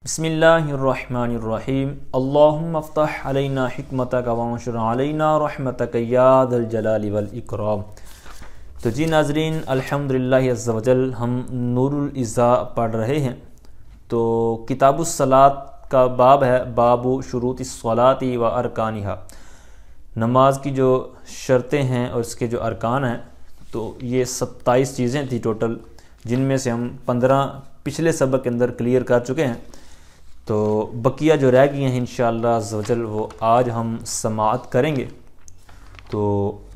بسم اللہ الرحمن الرحیم اللہم افتح علینا حکمتک وانشر علینا رحمتک یا ذا الجلال والاکرام۔ تو جی ناظرین، الحمدللہ عز وجل ہم نور الاضاء پڑھ رہے ہیں۔ تو کتاب الصلاۃ کا باب ہے، باب شروط الصلاۃ و ارکانہا، نماز کی جو شرطیں ہیں اور اس کے جو ارکان ہیں۔ تو یہ 27 چیزیں تھیں ٹوٹل، جن میں سے ہم 15 پچھلے سبق کے اندر کلیئر کر چکے ہیں۔ تو بقیہ جو رہ گئی ہیں انشاءاللہ عز و جل وہ آج ہم سماعت کریں گے۔ تو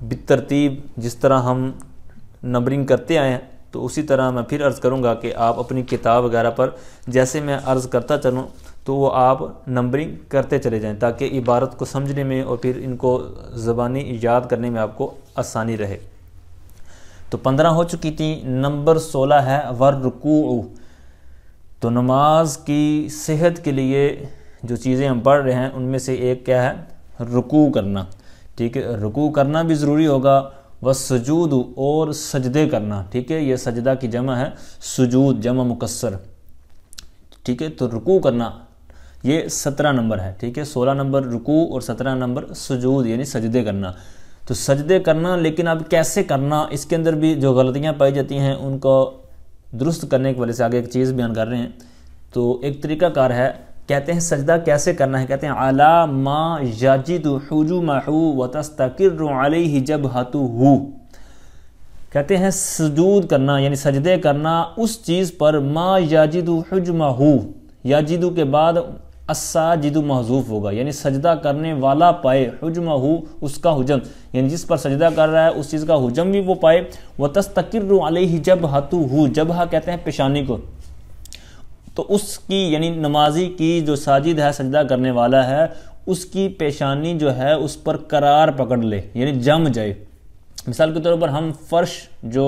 بالترتیب جس طرح ہم نمبرنگ کرتے آئے ہیں تو اسی طرح میں پھر عرض کروں گا کہ آپ اپنی کتاب وغیرہ پر جیسے میں عرض کرتا چلوں تو وہ آپ نمبرنگ کرتے چلے جائیں، تاکہ عبارت کو سمجھنے میں اور پھر ان کو زبانی یاد کرنے میں آپ کو آسانی رہے۔ تو 15 ہو چکی تھیں، نمبر 16 ہے والرکوع۔ تو نماز کی صحت کے لیے جو چیزیں ہم پڑھ رہے ہیں ان میں سے ایک کیا ہے؟ رکوع کرنا۔ ٹھیک ہے، رکوع کرنا بھی ضروری ہوگا، والسجود، اور سجدے کرنا۔ ٹھیک ہے، یہ سجدہ کی جمع ہے سجود، جمع مکسر۔ ٹھیک ہے، تو رکوع کرنا یہ 17 نمبر ہے۔ ٹھیک ہے، 16 نمبر رکوع اور 17 نمبر سجود یعنی سجدے کرنا۔ تو سجدے کرنا، لیکن اب کیسے کرنا، اس کے اندر بھی جو غلطیاں پائی جاتی ہیں ان کو درست کرنے کی وجہ سے آگے ایک چیز بیان کر رہے ہیں۔ تو ایک طریقہ کار ہے، کہتے ہیں سجدہ کیسے کرنا ہے، کہتے ہیں علی ما یجد حجمہ وتستقر علیہ جبہتہ۔ کہتے ہیں سجود کرنا یعنی سجدے کرنا اس چیز پر ما یجد حجمہ، یجد کے بعد الساجد محذوف ہوگا، یعنی سجدہ کرنے والا پائے حجمہ، اس کا حجم، یعنی جس پر سجدہ کر رہا ہے اس چیز کا حجم بھی وہ پائے۔ وتستقر علیہ جبہتہ، جبہہ کہتے ہیں پیشانی کو، تو اس کی یعنی نمازی کی جو ساجد ہے، سجدہ کرنے والا ہے، اس کی پیشانی جو ہے اس پر قرار پکڑ لے، یعنی جم جائے۔ مثال کے طور پر ہم فرش جو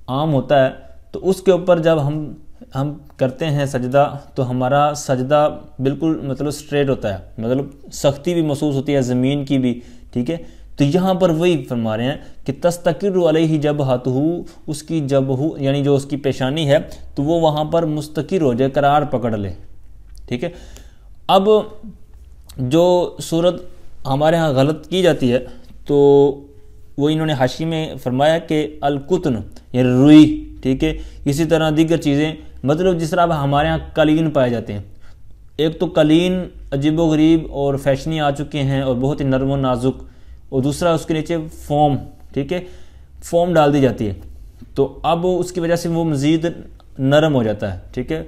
عام ہوتا ہے تو اس کے اوپر جب ہم کرتے ہیں سجدہ تو ہمارا سجدہ بالکل مطلب سٹریٹ ہوتا ہے، مطلب سختی بھی محسوس ہوتی ہے زمین کی بھی۔ ٹھیک ہے، تو یہاں پر وہی فرما رہے ہیں کہ تستقر علیہ جبہتہ، اس کی جبہ یعنی جو اس کی پیشانی ہے تو وہ وہاں پر مستقر ہو جائے، قرار پکڑ لے۔ ٹھیک ہے، اب جو صورت ہمارے ہاں غلط کی جاتی ہے تو وہ انہوں نے حاشی میں فرمایا کہ القطن یعنی روئی۔ ٹھیک ہے، اسی طرح دیگر چیزیں، مطلب جس طرح اب ہمارے ہاں قالین پائے جاتے ہیں، ایک تو قالین عجیب و غریب اور فیشنی آ چکے ہیں اور بہت ہی نرم و نازک، اور دوسرا اس کے نیچے فوم، ٹھیک ہے، فوم ڈال دی جاتی ہے، تو اب اس کی وجہ سے وہ مزید نرم ہو جاتا ہے۔ ٹھیک ہے،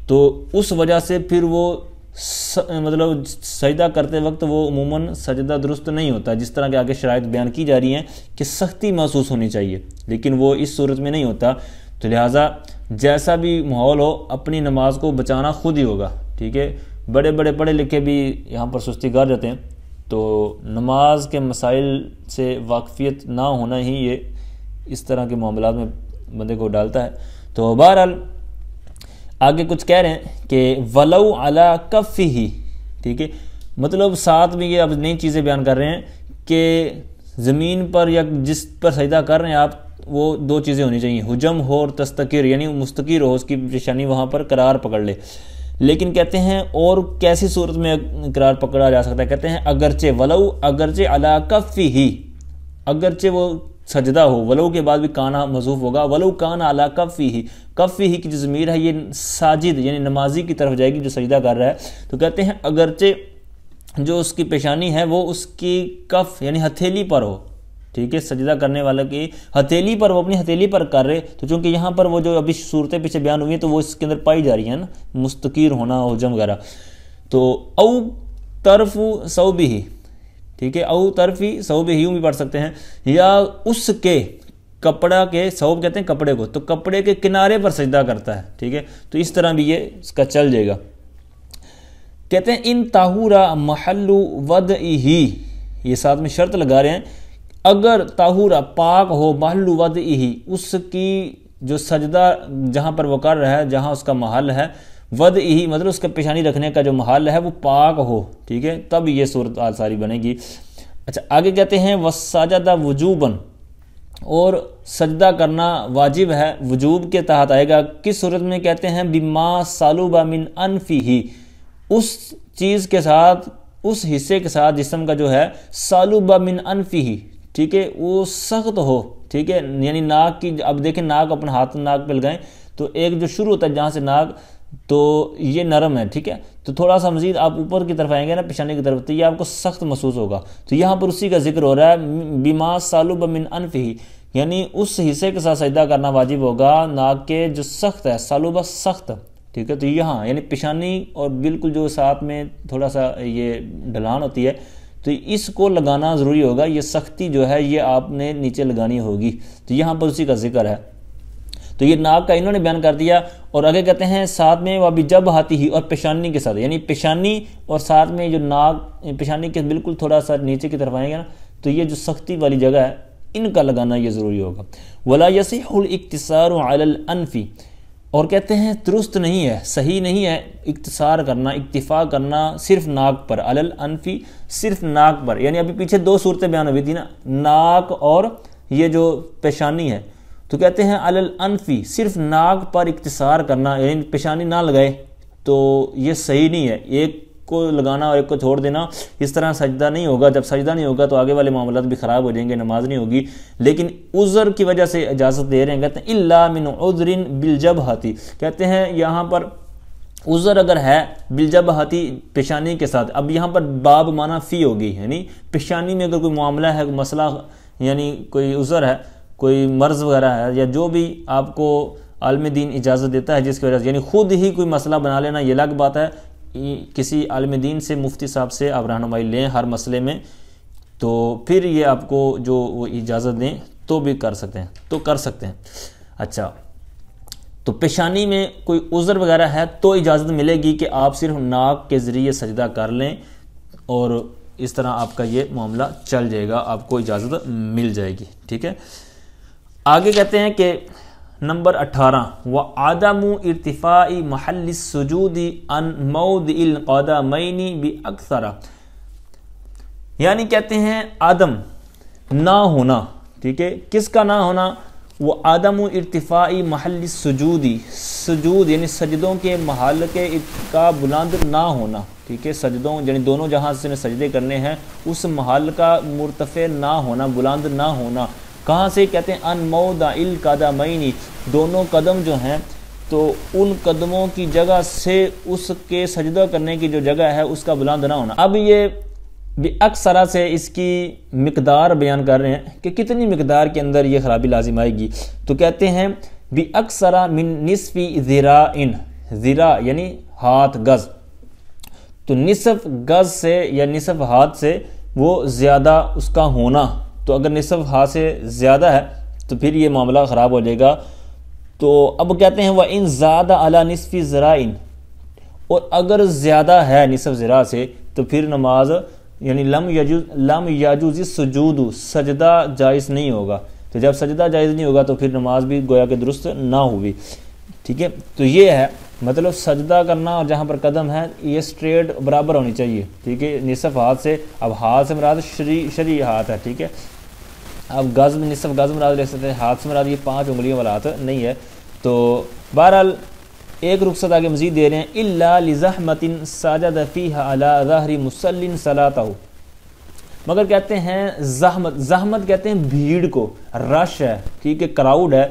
تو اس وجہ سے پھر وہ مطلب سجدہ کرتے وقت وہ عموماً سجدہ درست نہیں ہوتا، جس طرح کہ آگے شرائط بیان کی جا رہی ہیں کہ سختی محسوس ہونی چاہیے، لیکن وہ اس صورت میں نہیں ہوتا۔ تو لہٰذا جیسا بھی ماحول ہو اپنی نماز کو بچانا خود ہی ہوگا۔ ٹھیک ہے، بڑے بڑے پڑھے لکھے بھی یہاں پر سستی کر جاتے ہیں، تو نماز کے مسائل سے واقفیت نہ ہونا ہی یہ اس طرح کے معاملات میں بندے کو ڈالتا ہے۔ تو بہرحال آگے کچھ کہہ رہے ہیں کہ ولو علی کفہ۔ ٹھیک ہے، مطلب ساتھ میں یہ اب نئی چیزیں بیان کر رہے ہیں کہ زمین پر یا جس پر سجدہ کر رہے ہیں آپ، وہ دو چیزیں ہونی چاہیے، حجم ہو اور تستقر یعنی مستقر ہو، اس کی پیشانی وہاں پر قرار پکڑ لے۔ لیکن کہتے ہیں اور کیسی صورت میں قرار پکڑا جا سکتا ہے، کہتے ہیں اگرچہ ولو، اگرچہ علی کفہ، اگرچہ وہ سجدہ ہو، ولو کے بعد بھی کانا محذوف ہوگا، ولو کان علی کفہ، کفہ کی جو ضمیر ہے یہ ساجد یعنی نمازی کی طرف جائے گی جو سجدہ کر رہا ہے۔ تو کہتے ہیں اگرچہ جو اس کی پیشانی ہے وہ اس کی کف یعنی ہتھیلی پر ہو، ٹھیک ہے، سجدہ کرنے والا کی ہتھیلی پر، وہ اپنی ہتھیلی پر کر رہے، تو چونکہ یہاں پر وہ جو ابھی صورتیں پیچھے بیان ہوئی ہیں تو وہ اس کے اندر پائی جا رہی ہیں نا، مستقیر ہونا، حجم وغیرہ۔ تو او طرف ثوبہ، ٹھیک ہے، او طرفی ثوبہ یوں بھی پڑھ سکتے ہیں، یا اس کے کپڑا کے، ثوب کہتے ہیں کپڑے کو، تو کپڑے کے کنارے پر سجدہ کرتا ہے۔ ٹھیک ہے، تو اس طرح بھی یہ اس کا چل جائے گا۔ کہتے ہیں ان طاہورا محل وضعہ، یہ ساتھ میں شرط لگا رہے ہیں، اگر طاہورا پاک ہو، محل وضعہ اس کی جو سجدہ جہاں پر وہ کر رہا ہے، جہاں اس کا محل ہے، وضعہ مطلب اس کا پیشانی رکھنے کا جو محل ہے وہ پاک ہو، ٹھیک ہے، تب یہ صورت ساری بنے گی۔ اچھا آگے کہتے ہیں وسجد وجوباً، اور سجدہ کرنا واجب ہے، وجوب کے تحت آئے گا۔ کس صورت میں کہتے ہیں؟ بما صلب من انفہ، اس چیز کے ساتھ، اس حصے کے ساتھ جسم کا جو ہے صلب من انفہ، ٹھیک ہے، وہ سخت ہو، ٹھیک ہے، یعنی ناک کی، اب دیکھیں ناک، اپنا ہاتھ ناک پہ لگائیں تو ایک جو شروع ہوتا ہے جہاں سے ناک، تو یہ نرم ہے، ٹھیک ہے، تو تھوڑا سا مزید آپ اوپر کی طرف آئیں گے نا، پیشانی کی طرف، تو یہ آپ کو سخت محسوس ہوگا۔ تو یہاں پر اسی کا ذکر ہو رہا ہے، بما صلب من انفہ، یعنی اس حصے کے ساتھ سجدہ کرنا واجب ہوگا ناک کے جو سخت ہے، صلب سخت، ٹھیک ہے۔ تو یہاں یعنی پیشانی اور بالکل جو ساتھ میں تھوڑا سا یہ ڈھلان ہوتی ہے، تو اس کو لگانا ضروری ہوگا، یہ سختی جو ہے یہ آپ نے نیچے لگانی ہوگی۔ تو یہاں پر اسی کا ذکر ہے۔ تو یہ ناک کا انہوں نے بیان کر دیا، اور آگے کہتے ہیں ساتھ میں وہ بھی جب ہاتھی ہی، اور پیشانی کے ساتھ، یعنی پیشانی اور ساتھ میں جو ناک، پیشانی کے بالکل تھوڑا سا نیچے کی طرف آئیں گے نا، تو یہ جو سختی والی جگہ ہے ان کا لگانا یہ ضروری ہوگا۔ ولا یصح الاقتصار علی الانف، اور کہتے ہیں درست نہیں ہے، صحیح نہیں ہے اقتصار کرنا، اکتفا کرنا صرف ناک پر، علی الانف، صرف ناک پر، یعنی ابھی پیچھے دو صورتیں بیان ہوئی تھی نا، ناک اور یہ جو پیشانی ہے، تو کہتے ہیں علی الانف، صرف ناک پر اقتصار کرنا، یعنی پیشانی نہ لگائے، تو یہ صحیح نہیں ہے، ایک کو لگانا اور ایک کو چھوڑ دینا، اس طرح سجدہ نہیں ہوگا۔ جب سجدہ نہیں ہوگا تو آگے والے معاملات بھی خراب ہو جائیں گے، نماز نہیں ہوگی۔ لیکن عذر کی وجہ سے اجازت دے رہے ہیں، کہتے ہیں الا من عذر بالجبہۃ، کہتے ہیں یہاں پر عذر اگر ہے بالجبہۃ، پیشانی کے ساتھ، اب یہاں پر باب معنی فی ہوگی، یعنی پیشانی میں اگر کوئی معاملہ ہے، کوئی مسئلہ، یعنی کوئی عذر ہے، کوئی مرض وغیرہ ہے، یا جو بھی آپ کو عالم دین اجازت دیتا ہے جس کی وجہ سے، یعنی خود ہی کوئی مسئلہ بنا لینا یہ الگ بات ہے، کسی عالم دین سے، مفتی صاحب سے آپ رہنمائی لیں ہر مسئلے میں، تو پھر یہ آپ کو جو وہ اجازت دیں تو بھی کر سکتے ہیں۔ اچھا، تو پیشانی میں کوئی عذر وغیرہ ہے تو اجازت ملے گی کہ آپ صرف ناک کے ذریعے سجدہ کر لیں، اور اس طرح آپ کا یہ معاملہ چل جائے گا، آپ کو اجازت مل جائے گی، ٹھیک ہے۔ آگے کہتے ہیں کہ نمبر 18، وَعَدَمُ ارتفاع محل السجود عن موضع القدمین بأکثر، یعنی کہتے ہیں عدم، نہ ہونا، ٹھیک ہے، کس کا نہ ہونا؟ وہ عدم ارتفاع محل السجود، سجود یعنی سجدوں کے محل کے کا بلند نہ ہونا، ٹھیک ہے، سجدوں یعنی دونوں جہاں سے سجدے کرنے ہیں اس محل کا مرتفع نہ ہونا، بلند نہ ہونا۔ کہاں سے؟ کہتے ہیں ان موضع القدمین، دونوں قدم جو ہیں تو ان قدموں کی جگہ سے اس کے سجدہ کرنے کی جو جگہ ہے اس کا بلند نہ ہونا۔ اب یہ اکثرا سے اس کی مقدار بیان کر رہے ہیں کہ کتنی مقدار کے اندر یہ خرابی لازم آئے گی، تو کہتے ہیں بِأَكْثَرَ مِن نِصْفِ ذِرَاءٍ، ذراع یعنی ہاتھ، گز، تو نصف گز سے یا نصف ہاتھ سے وہ زیادہ اس کا ہونا، تو اگر نصف ہاتھ سے زیادہ ہے تو پھر یہ معاملہ خراب ہو جائے گا۔ تو اب کہتے ہیں وَإِن زَادَ عَلَى نِصْفِ ذِرَاءٍ، اور اگر زیادہ ہے نصف ذراع سے تو پھر نماز یعنی لم یجوز السجود، سجدہ جائز نہیں ہوگا، تو جب سجدہ جائز نہیں ہوگا تو پھر نماز بھی گویا کہ درست نہ ہوگی، ٹھیک ہے۔ تو یہ ہے مطلب سجدہ کرنا، اور جہاں پر قدم ہے یہ سٹریٹ برابر ہونی چاہیے، ٹھیک ہے، نصف ہاتھ سے، اب ہاتھ سے مراد شرعی ہاتھ ہے، ٹھیک ہے، اب گز میں نصف گز مراد لے سکتے ہیں، ہاتھ سے مراد یہ 5 انگلیوں والا ہاتھ نہیں ہے۔ تو بہرحال ایک رخصت آگے مزید دے رہے ہیں، الا لزحمت سجد فیہا علی ظہر مصلی صلاتہ، مگر کہتے ہیں زحمت کہتے ہیں بھیڑ کو، رش ہے، ٹھیک ہے، کراؤڈ ہے،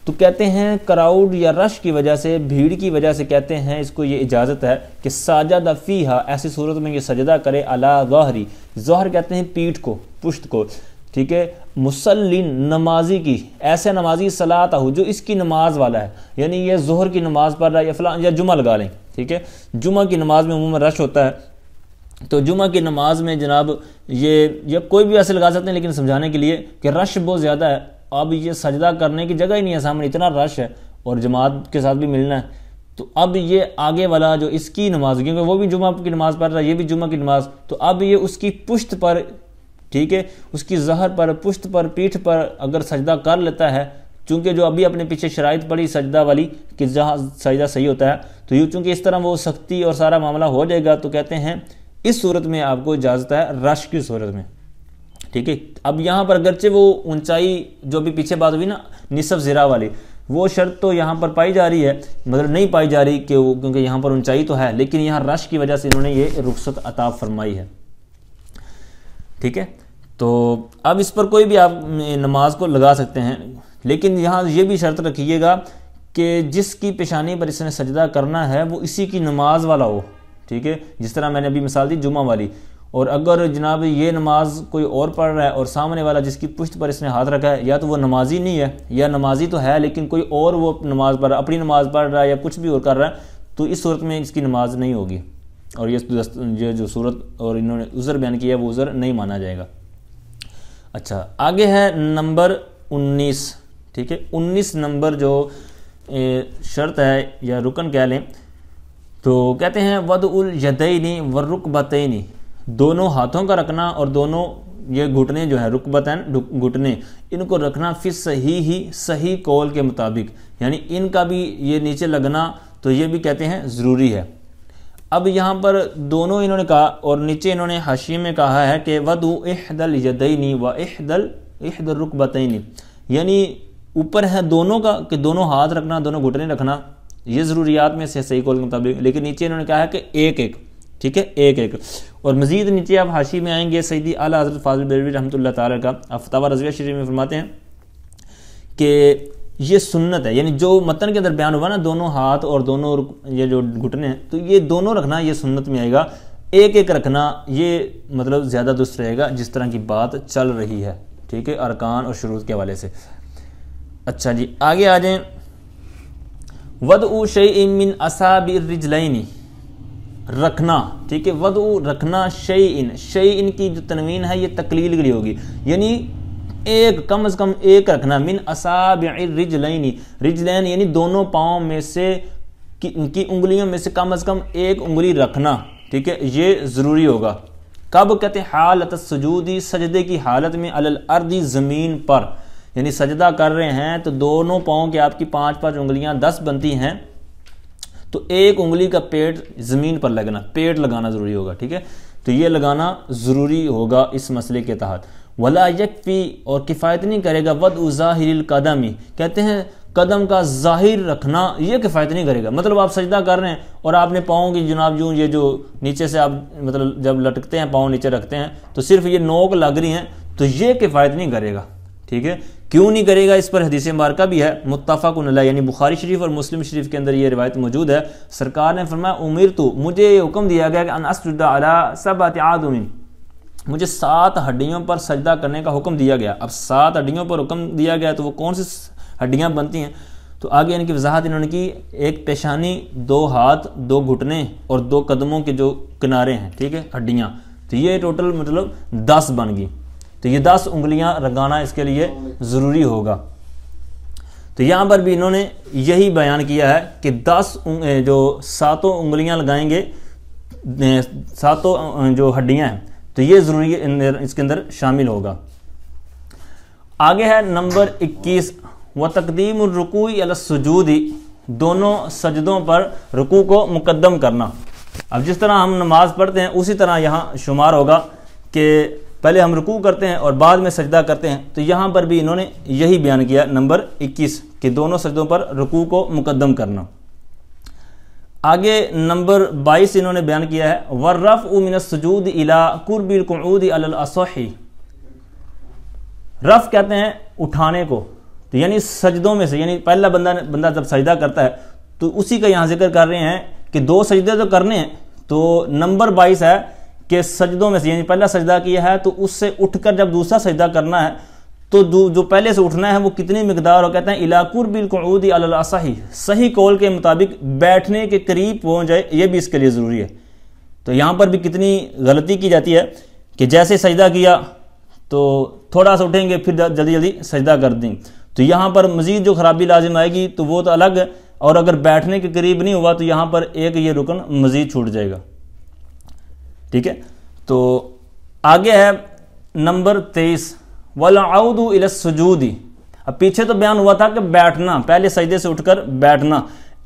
تو کہتے ہیں کراؤڈ یا رش کی وجہ سے، بھیڑ کی وجہ سے کہتے ہیں اس کو یہ اجازت ہے کہ سجد فیہا، ایسی صورت میں یہ سجدہ کرے علی ظہری، ظہر کہتے ہیں پیٹھ کو، پشت کو، ٹھیک ہے، مسلین نمازی کی، ایسے نمازی صلاتہ جو اس کی نماز والا ہے، یعنی یہ ظہر کی نماز پڑھ رہا ہے یا فلاں، یا جمعہ لگا لیں، ٹھیک ہے، جمعہ کی نماز میں عموماً رش ہوتا ہے، تو جمعہ کی نماز میں جناب یہ کوئی بھی ایسے لگا سکتے ہیں، لیکن سمجھانے کے لیے کہ رش بہت زیادہ ہے، اب یہ سجدہ کرنے کی جگہ ہی نہیں ہے سامنے، اتنا رش ہے، اور جماعت کے ساتھ بھی ملنا ہے، تو اب یہ آگے والا جو اس کی نماز، کیونکہ وہ بھی جمعہ کی نماز پڑھ رہا ہے، یہ بھی جمعہ کی نماز، تو اب یہ اس کی پشت پر، ٹھیک ہے، اس کی ظہر پر، پشت پر، پیٹھ پر اگر سجدہ کر لیتا ہے، چونکہ جو ابھی اپنے پیچھے شرائط پڑی سجدہ والی کہ جہاں سجدہ صحیح ہوتا ہے، تو یہ چونکہ اس طرح وہ سختی اور سارا معاملہ ہو جائے گا، تو کہتے ہیں اس صورت میں آپ کو اجازت ہے، رش کی صورت میں، ٹھیک ہے. اب یہاں پر اگرچہ وہ اونچائی جو بھی پیچھے بات ہوئی نا نصف ذراع والی، وہ شرط تو یہاں پر پائی جا رہی ہے، مطلب نہیں پائی جا رہی کہ وہ، کیونکہ یہاں پر اونچائی تو ہے، لیکن یہاں رش کی وجہ سے انہوں نے یہ رخصت عطا فرمائی ہے. ٹھیک ہے. تو اب اس پر کوئی بھی آپ نماز کو لگا سکتے ہیں، لیکن یہاں یہ بھی شرط رکھیے گا کہ جس کی پیشانی پر اس نے سجدہ کرنا ہے وہ اسی کی نماز والا ہو. ٹھیک ہے. جس طرح میں نے ابھی مثال دی جمعہ والی. اور اگر جناب یہ نماز کوئی اور پڑھ رہا ہے اور سامنے والا جس کی پشت پر اس نے ہاتھ رکھا ہے، یا تو وہ نمازی نہیں ہے یا نمازی تو ہے لیکن کوئی اور وہ نماز پڑھ رہا ہے، اپنی نماز پڑھ رہا ہے یا کچھ بھی اور کر رہا ہے، تو اس صورت میں اس کی نماز نہیں ہوگی، اور یہ جو صورت اور انہوں نے عذر بیان کیا ہے وہ عذر نہیں مانا جائے گا. اچھا آگے ہے نمبر 19. ٹھیک ہے. 19 نمبر جو شرط ہے یا رکن کہہ لیں، تو کہتے ہیں وضع الیدین والرکبتین، دونوں ہاتھوں کا رکھنا اور دونوں یہ گھٹنے جو ہے رکبتین گھٹنے، ان کو رکھنا فی صحیح قول کے مطابق، یعنی ان کا بھی یہ نیچے لگنا تو یہ بھی کہتے ہیں ضروری ہے. اب یہاں پر دونوں انہوں نے کہا اور نیچے انہوں نے حاشیے میں کہا ہے کہ وضع احد الیدین و احد الرکبتین، یعنی اوپر ہے دونوں کا کہ دونوں ہاتھ رکھنا، دونوں گھٹنے رکھنا، یہ ضروریات میں سے صحیح قول کے مطابق، لیکن نیچے انہوں نے کہا ہے کہ ایک ایک. ٹھیک ہے. ایک ایک. اور مزید نیچے آپ حاشی میں آئیں گے سیدی اعلیٰ حضرت فاضل بریلوی رحمۃ اللہ تعالیٰ کا فتاویٰ رضویہ شریف میں فرماتے ہیں کہ یہ سنت ہے، یعنی جو متن کے اندر بیان ہوا نا دونوں ہاتھ اور دونوں یہ جو گھٹنے ہیں، تو یہ دونوں رکھنا یہ سنت میں آئے گا. ایک ایک رکھنا یہ مطلب زیادہ درست رہے گا جس طرح کی بات چل رہی ہے. ٹھیک ہے. ارکان اور شروط کے حوالے سے. اچھا جی آگے آ جائیں. وضع شیء من اصابع الرجلین، رکھنا. ٹھیک ہے. وضع رکھنا شیء کی جو تنوین ہے یہ تقلیل کے لیے ہوگی، یعنی ایک کم از کم ایک رکھنا. من اصابع الرجلین، رجلین یعنی دونوں پاؤں میں سے کی انگلیوں میں سے کم از کم ایک انگلی رکھنا. ٹھیک ہے. یہ ضروری ہوگا. کب کہتے ہیں؟ حالت السجود، سجدے کی حالت میں، علی الارض زمین پر، یعنی سجدہ کر رہے ہیں تو دونوں پاؤں کے آپ کی 5 انگلیاں 10 بنتی ہیں، تو ایک انگلی کا پیٹ زمین پر لگنا، پیٹ لگانا ضروری ہوگا. ٹھیک ہے. تو یہ لگانا ضروری ہوگا اس مسئلے کے تحت. ولا یکفی، اور کفایت نہیں کرے گا. وضع ظاہر القدم، کہتے ہیں قدم کا ظاہر رکھنا یہ کفایت نہیں کرے گا. مطلب آپ سجدہ کر رہے ہیں اور آپ نے پاؤں کی جناب یوں یہ جو نیچے سے آپ مطلب جب لٹکتے ہیں پاؤں نیچے رکھتے ہیں تو صرف یہ نوک لگ رہی ہیں، تو یہ کفایت نہیں کرے گا. ٹھیک ہے. کیوں نہیں کرے گا؟ اس پر حدیث مبارکہ بھی ہے متفق علیہ، یعنی بخاری شریف اور مسلم شریف کے اندر یہ روایت موجود ہے. سرکار نے فرمایا امرت، مجھے یہ حکم دیا گیا کہ ان اسجد علی 7 اعظم، مجھے 7 ہڈیوں پر سجدہ کرنے کا حکم دیا گیا. اب 7 ہڈیوں پر حکم دیا گیا تو وہ کون سی ہڈیاں بنتی ہیں؟ تو آگے ان کی وضاحت انہوں نے کی. ایک پیشانی، 2 ہاتھ، 2 گھٹنے اور 2 قدموں کے جو کنارے ہیں، ٹھیک ہے، ہڈیاں، تو یہ ٹوٹل مطلب 10 بن گئی. تو یہ 10 انگلیاں رگانا اس کے لیے ضروری ہوگا. تو یہاں پر بھی انہوں نے یہی بیان کیا ہے کہ 10 جو 7 انگلیاں لگائیں گے، 7 جو ہڈیاں ہیں، تو یہ ضروری اس کے اندر شامل ہوگا. آگے ہے نمبر 21 وتقدیم الرکوع علی السجود، دونوں سجدوں پر رکوع کو مقدم کرنا. اب جس طرح ہم نماز پڑھتے ہیں اسی طرح یہاں شمار ہوگا کہ پہلے ہم رکوع کرتے ہیں اور بعد میں سجدہ کرتے ہیں. تو یہاں پر بھی انہوں نے یہی بیان کیا نمبر 21 کہ دونوں سجدوں پر رکوع کو مقدم کرنا. آگے نمبر 22 انہوں نے بیان کیا ہے والرفع من السجود الى قرب القعود علی الاصح، رفع کہتے ہیں اٹھانے کو. تو یعنی سجدوں میں سے، یعنی پہلا بندہ جب سجدہ کرتا ہے تو اسی کا یہاں ذکر کر رہے ہیں کہ 2 سجدے تو کرنے ہیں. تو نمبر 22 ہے کہ سجدوں میں سے، یعنی پہلا سجدہ کیا ہے تو اس سے اٹھ کر جب دوسرا سجدہ کرنا ہے تو جو پہلے سے اٹھنا ہے وہ کتنی مقدار ہو؟ کہتے ہیں الی قرب القعود علی الاصح، صحیح قول کے مطابق بیٹھنے کے قریب پہنچ جائے، یہ بھی اس کے لیے ضروری ہے. تو یہاں پر بھی کتنی غلطی کی جاتی ہے کہ جیسے سجدہ کیا تو تھوڑا سا اٹھیں گے پھر جلدی جلدی سجدہ کر دیں. تو یہاں پر مزید جو خرابی لازم آئے گی تو وہ تو الگ ہے، اور اگر بیٹھنے کے قریب نہیں ہوا تو یہاں پر ایک یہ رکن مزید چھوٹ جائے گا. ٹھیک ہے. تو آگے ہے نمبر 23 والعود الی السجود. اب پیچھے تو بیان ہوا تھا کہ بیٹھنا، پہلے سجدے سے اٹھ کر بیٹھنا.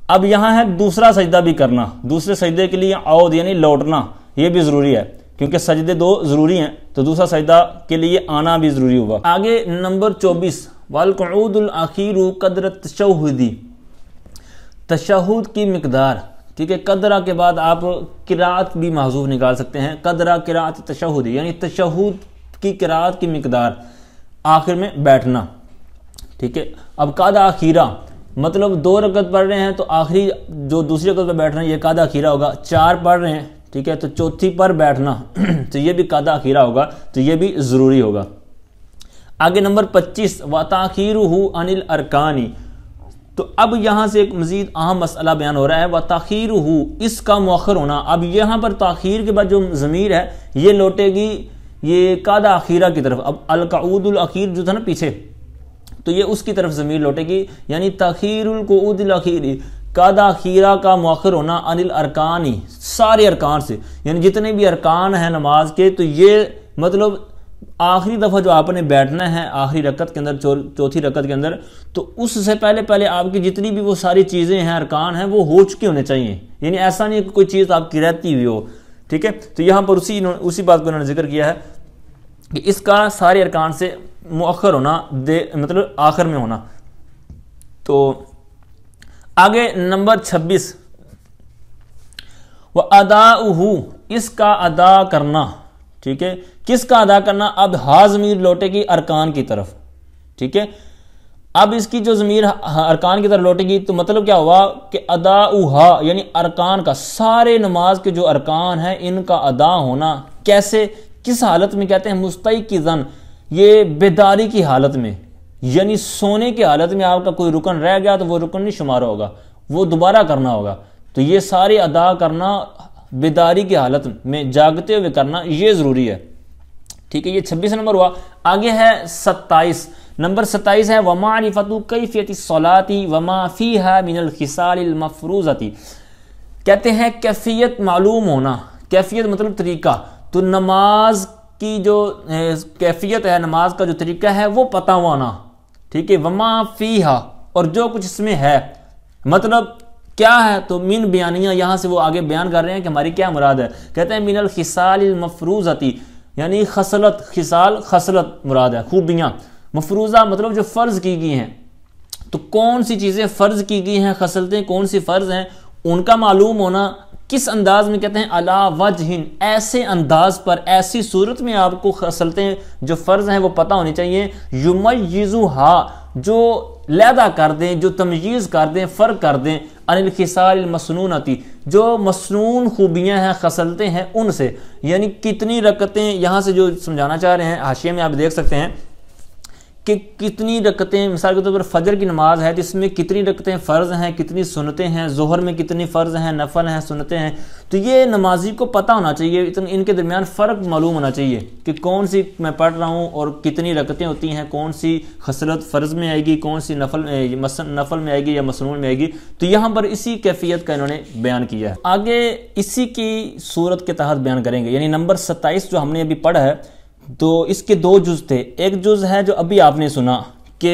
اب یہاں ہے دوسرا سجدہ بھی کرنا، دوسرے سجدے کے لیے عود یعنی لوٹنا، یہ بھی ضروری ہے. کیونکہ سجدے 2 ضروری ہیں تو دوسرا سجدہ کے لیے آنا بھی ضروری ہوگا۔ آگے نمبر 24 والقعود الاخیر قدر التشہدی، تشہد کی مقدار، ٹھیک ہے، قدرہ کے بعد آپ قرات بھی محذوف نکال سکتے ہیں، قدرہ قرات تشہدی یعنی تشہد کی قرات کی مقدار، آخر میں بیٹھنا، ٹھیک ہے۔ اب قادہ اخیرہ مطلب 2 رکعت پڑھ رہے ہیں تو آخری جو دوسری رکعت پہ بیٹھ رہے ہیں یہ قادہ اخیرہ ہوگا، 4 پڑھ رہے ہیں، ٹھیک ہے، تو چوتھی پر بیٹھنا تو یہ بھی قادہ اخیرہ ہوگا، تو یہ بھی ضروری ہوگا۔ آگے نمبر 25 وَتَأْخِيرُهُ عَنِ الْأَرْكَانِ، تو اب یہاں سے ایک مزید اہم مسئلہ بیان ہو رہا ہے، وَتَأْخِيرُهُ، اس کا مؤخر ہونا۔ اب یہاں پر تاخیر کے بعد جو ضمیر ہے یہ لوٹے گی یہ قادہ اخیرہ کی طرف۔ اب القعود الاخیر جو تھا نا پیچھے، تو یہ اس کی طرف ضمیر لوٹے گی، یعنی تاخیر القعود الاخیر، قادہ اخیرہ کا مؤخر ہونا، عن الارکان، سارے ارکان سے، یعنی جتنے بھی ارکان ہیں نماز کے، تو یہ مطلب آخری دفعہ جو آپ نے بیٹھنا ہے آخری رکعت کے اندر، چوتھی رکعت کے اندر، تو اس سے پہلے آپ کی جتنی بھی وہ ساری چیزیں ہیں، ارکان ہیں، وہ ہو چکے ہونے چاہیے، یعنی ایسا نہیں کہ کوئی چیز آپ کی رہتی ہوئی ہو، ٹھیک ہے۔ تو یہاں پر اسی بات کو انہوں نے ذکر کیا ہے کہ اس کا سارے ارکان سے مؤخر ہونا، مطلب آخر میں ہونا۔ تو آگے نمبر 26 وَأَدَاؤُهُ، اس کا ادا کرنا، ٹھیک ہے، کس کا ادا کرنا؟ اب ہا ضمیر لوٹے گی ارکان کی طرف، ٹھیک ہے۔ اب اس کی جو ضمیر ارکان کی طرف لوٹے گی تو مطلب کیا ہوا کہ ادا یعنی ارکان کا، سارے نماز کے جو ارکان ہیں ان کا ادا ہونا، کیسے، کس حالت میں؟ کہتے ہیں مستیقظاً، یہ بیداری کی حالت میں، یعنی سونے کی حالت میں آپ کا کوئی رکن رہ گیا تو وہ رکن نہیں شمار ہوگا، وہ دوبارہ کرنا ہوگا، تو یہ سارے ادا کرنا بیداری کی حالت میں جاگتے ہوئے کرنا، یہ ضروری ہے، ٹھیک ہے۔ یہ 26 نمبر ہوا۔ آگے ہے 27 نمبر 27 ہے وَمَعْرِفَةُ كَيْفِيَةِ الصَّلَاةِ وَمَا فِيهَا مِنَ الْخِصَالِ الْمَفْرُوضَةِ، کہتے ہیں کیفیت معلوم ہونا، کیفیت مطلب طریقہ، تو نماز کی جو کیفیت ہے، نماز کا جو طریقہ ہے وہ پتہ ہونا، ٹھیک ہے۔ وَمَا فِيهَا، اور جو کچھ اس میں ہے، مطلب کیا ہے؟ تو من بیانیہ، یہاں سے وہ آگے بیان کر رہے ہیں کہ ہماری کیا مراد ہے، کہتے ہیں من الخصال المفروضتی، یعنی خصلت، خصال خصلت مراد ہے، خوبیاں، مفروضہ مطلب جو فرض کی گئی ہیں، تو کون سی چیزیں فرض کی گئی ہیں، خصلتیں کون سی فرض ہیں، ان کا معلوم ہونا، کس انداز میں؟ کہتے ہیں علی وجہ، ایسے انداز پر، ایسی صورت میں آپ کو خصلتیں جو فرض ہیں وہ پتہ ہونی چاہیے، یمیزھا، جو لیدہ کر دیں، جو تمییز کر دیں، فرق کر دیں، عن الخصال المسنونتی، جو مسنون خوبیاں ہیں، خصلتیں ہیں، ان سے، یعنی کتنی رکعتیں، یہاں سے جو سمجھانا چاہ رہے ہیں حاشیے میں آپ دیکھ سکتے ہیں کہ کتنی رکعتیں، مثال کے طور پر فجر کی نماز ہے جس میں کتنی رکعتیں فرض ہیں، کتنی سنتیں ہیں، ظہر میں کتنی فرض ہیں، نفل ہیں، سنتیں ہیں، تو یہ نمازی کو پتہ ہونا چاہیے، ان کے درمیان فرق معلوم ہونا چاہیے کہ کون سی میں پڑھ رہا ہوں اور کتنی رکعتیں ہوتی ہیں، کون سی خصلت فرض میں آئے گی، کون سی نفل میں آئے گی یا مسنون میں آئے گی، تو یہاں پر اسی کیفیت کا انہوں نے بیان کیا ہے۔ آگے اسی کی صورت کے تحت بیان کریں گے، یعنی نمبر 27 جو ہم نے ابھی پڑھا ہے، تو اس کے 2 جز تھے، ایک جز ہے جو ابھی آپ نے سنا کہ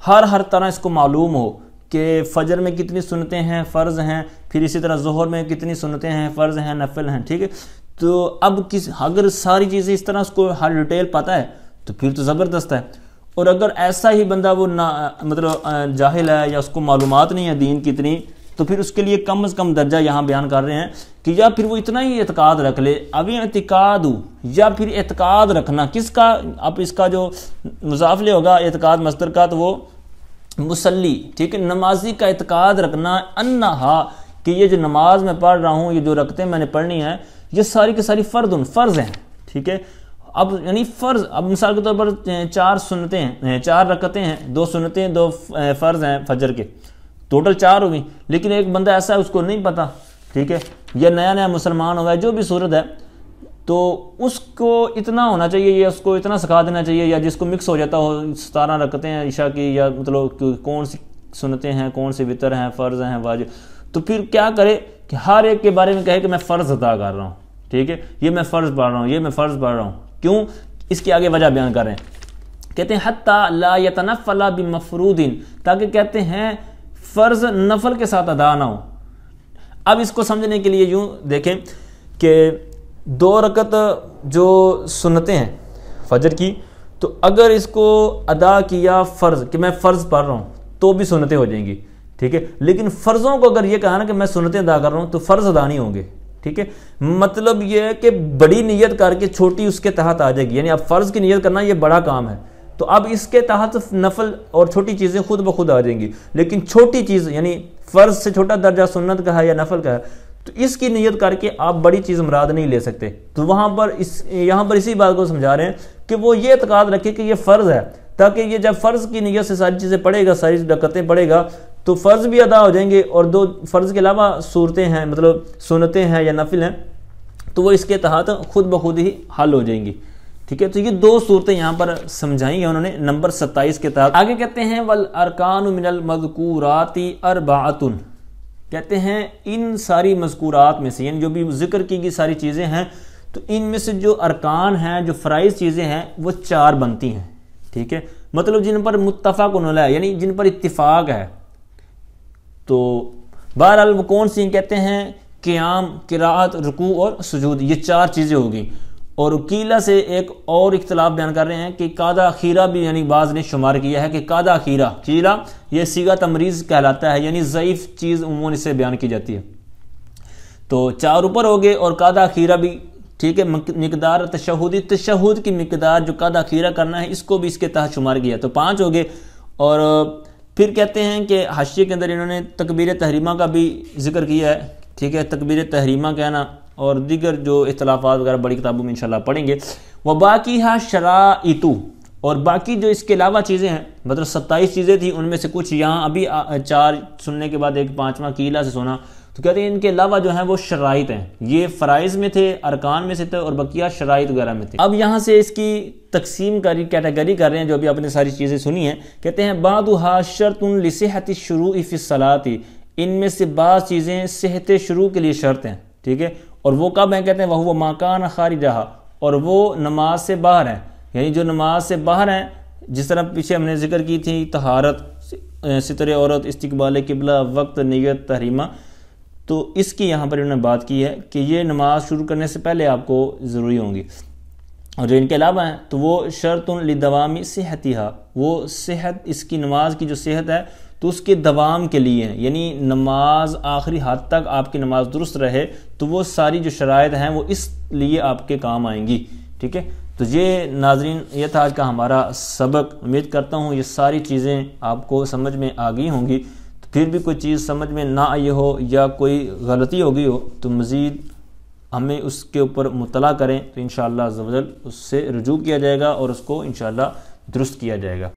ہر طرح اس کو معلوم ہو کہ فجر میں کتنی سنتیں ہیں، فرض ہیں، پھر اسی طرح ظہر میں کتنی سنتیں ہیں، فرض ہیں، نفل ہیں، ٹھیک ہے۔ تو اب اگر ساری چیزیں اس طرح اس کو ہر ڈیٹیل پتہ ہے تو پھر تو زبردست ہے، اور اگر ایسا ہی بندہ وہ مطلب جاہل ہے یا اس کو معلومات نہیں ہے دین کی اتنی، تو پھر اس کے لیے کم از کم درجہ یہاں بیان کر رہے ہیں کہ یا پھر وہ اتنا ہی اعتقاد رکھ لے، ابھی اعتقاد ہو، یا پھر اعتقاد رکھنا کس کا، اب اس کا جو مضاف لے ہوگا اعتقاد مصدر کا، تو وہ مسلی، ٹھیک ہے، نمازی کا اعتقاد رکھنا، انہا، کہ یہ جو نماز میں پڑھ رہا ہوں، یہ جو رکعتیں میں نے پڑھنی ہیں، یہ ساری کی ساری فرض ہیں، ٹھیک ہے۔ اب یعنی فرض، اب مثال کے طور پر 4 سنتیں ہیں، 4 رکعتیں ہیں، 2 سنتیں 2 فرض ہیں فجر کے، ٹوٹل 4 ہوئی، لیکن ایک بندہ ایسا ہے اس کو نہیں پتا، ٹھیک ہے، یا نیا مسلمان ہوا ہے، جو بھی صورت ہے، تو اس کو اتنا ہونا چاہیے، یا اس کو اتنا سکھا دینا چاہیے، یا جس کو مکس ہو جاتا ہو 17 رکعتیں ہیں عشاء کی، یا مطلب کون سی سنتیں ہیں، کون سی وتر ہیں، فرض ہیں، واجب، تو پھر کیا کرے کہ ہر ایک کے بارے میں کہے کہ میں فرض ادا کر رہا ہوں، ٹھیک ہے، یہ میں فرض پڑھ رہا ہوں، یہ میں فرض پڑھ رہا ہوں، کیوں؟ اس کی آگے وجہ بیان کر رہے ہیں، کہتے ہیں حتی لا یتنفل بمفروض، تاکہ کہتے ہیں فرض نفل کے ساتھ ادا نہ ہو۔ اب اس کو سمجھنے کے لیے یوں دیکھیں کہ 2 رکعت جو سنتیں ہیں فجر کی، تو اگر اس کو ادا کیا فرض کہ میں فرض پڑھ رہا ہوں تو بھی سنتیں ہو جائیں گی، ٹھیک ہے، لیکن فرضوں کو اگر یہ کہا نا کہ میں سنتیں ادا کر رہا ہوں تو فرض ادا نہیں ہوں گے، ٹھیک ہے، مطلب یہ ہے کہ بڑی نیت کر کے چھوٹی اس کے تحت آ جائے گی، یعنی اب فرض کی نیت کرنا یہ بڑا کام ہے، تو اب اس کے تحت نفل اور چھوٹی چیزیں خود بخود آ جائیں گی، لیکن چھوٹی چیز یعنی فرض سے چھوٹا درجہ سنت کا ہے یا نفل کا ہے، تو اس کی نیت کر کے آپ بڑی چیز مراد نہیں لے سکتے، تو یہاں پر اسی بات کو سمجھا رہے ہیں کہ وہ یہ اعتقاد رکھے کہ یہ فرض ہے، تاکہ یہ جب فرض کی نیت سے ساری چیزیں پڑھے گا، ساری رکعتیں پڑھے گا، تو فرض بھی ادا ہو جائیں گے، اور 2 فرض کے علاوہ صورتیں ہیں مطلب سنتیں ہیں یا نفل ہیں تو وہ اس کے تحت خود بخود ہی حل ہو جائیں گی، ٹھیک ہے۔ تو یہ 2 صورتیں یہاں پر سمجھائیں گے انہوں نے نمبر 27 کے تحت۔ آگے کہتے ہیں والارکان من المذکورات 4، کہتے ہیں ان ساری مذکورات میں سے، یعنی جو بھی ذکر کی گئی ساری چیزیں ہیں، تو ان میں سے جو ارکان ہیں، جو فرائض چیزیں ہیں، وہ 4 بنتی ہیں، ٹھیک ہے، مطلب جن پر متفق علیہ یعنی جن پر اتفاق ہے، تو بہرحال وہ کون سی کہتے ہیں قیام، قرات، رکوع اور سجود، یہ 4 چیزیں ہوگی۔ اور قیلہ سے ایک اور اختلاف بیان کر رہے ہیں کہ قاعدہ اخیرہ بھی یعنی بعض نے شمار کیا ہے کہ قاعدہ اخیرہ، قیلہ یہ صیغہ تمریض کہلاتا ہے، یعنی ضعیف چیز عموماً اس سے بیان کی جاتی ہے، تو 4 اوپر ہو گئے، اور قاعدہ اخیرہ بھی، ٹھیک ہے، مقدار تشہد کی مقدار جو قاعدہ اخیرہ کرنا ہے اس کو بھی اس کے تحت شمار کیا، تو 5 ہو گئے۔ اور پھر کہتے ہیں کہ حاشیے کے اندر انہوں نے تکبیر تحریمہ کا بھی ذکر کیا ہے، ٹھیک ہے، تکبیر تحریمہ کہنا اور دیگر جو اختلافات وغیرہ بڑی کتابوں میں انشاءاللہ پڑھیں گے۔ وباقیہ شرائط، اور باقی جو اس کے علاوہ چیزیں ہیں، مطلب 27 چیزیں تھیں، ان میں سے کچھ یہاں ابھی 4 سننے کے بعد ایک 5واں قیلہ سے سنا، تو کہتے ہیں ان کے علاوہ جو ہیں وہ شرائط ہیں، یہ فرائض میں تھے، ارکان میں سے تھے، اور بقیہ شرائط وغیرہ میں تھے۔ اب یہاں سے اس کی تقسیم کیٹیگری کر رہے ہیں، جو ابھی آپ نے ساری چیزیں سنی ہیں، کہتے ہیں بعضھا شرط لصحت الشروع فی الصلاۃ، ان میں سے بعض چیزیں صحت شروع کے لیے شرط ہیں، ٹھیک ہے، اور وہ کب ہیں، کہتے ہیں وہو ما کان خارجھا، اور وہ نماز سے باہر ہیں، یعنی جو نماز سے باہر ہیں، جس طرح پیچھے ہم نے ذکر کی تھی طہارت، ستر عورت، استقبال قبلہ، وقت، نیت، تحریمہ، تو اس کی یہاں پر انہوں نے بات کی ہے کہ یہ نماز شروع کرنے سے پہلے آپ کو ضروری ہوں گی، اور جو ان کے علاوہ ہیں تو وہ شرط لدوام صحتھا، وہ صحت، اس کی نماز کی جو صحت ہے تو اس کے دوام کے لیے ہیں، یعنی نماز آخری حد تک آپ کی نماز درست رہے، تو وہ ساری جو شرائط ہیں وہ اس لیے آپ کے کام آئیں گی، ٹھیک ہے۔ تو یہ ناظرین یہ تھا آج کا ہمارا سبق، امید کرتا ہوں یہ ساری چیزیں آپ کو سمجھ میں آ گئی ہوں گی، تو پھر بھی کوئی چیز سمجھ میں نہ آئی ہو یا کوئی غلطی ہو گئی ہو تو مزید ہمیں اس کے اوپر مطلع کریں، تو انشاءاللہ عز و جل اس سے رجوع کیا جائے گا اور اس کو انشاءاللہ درست کیا جائے گا۔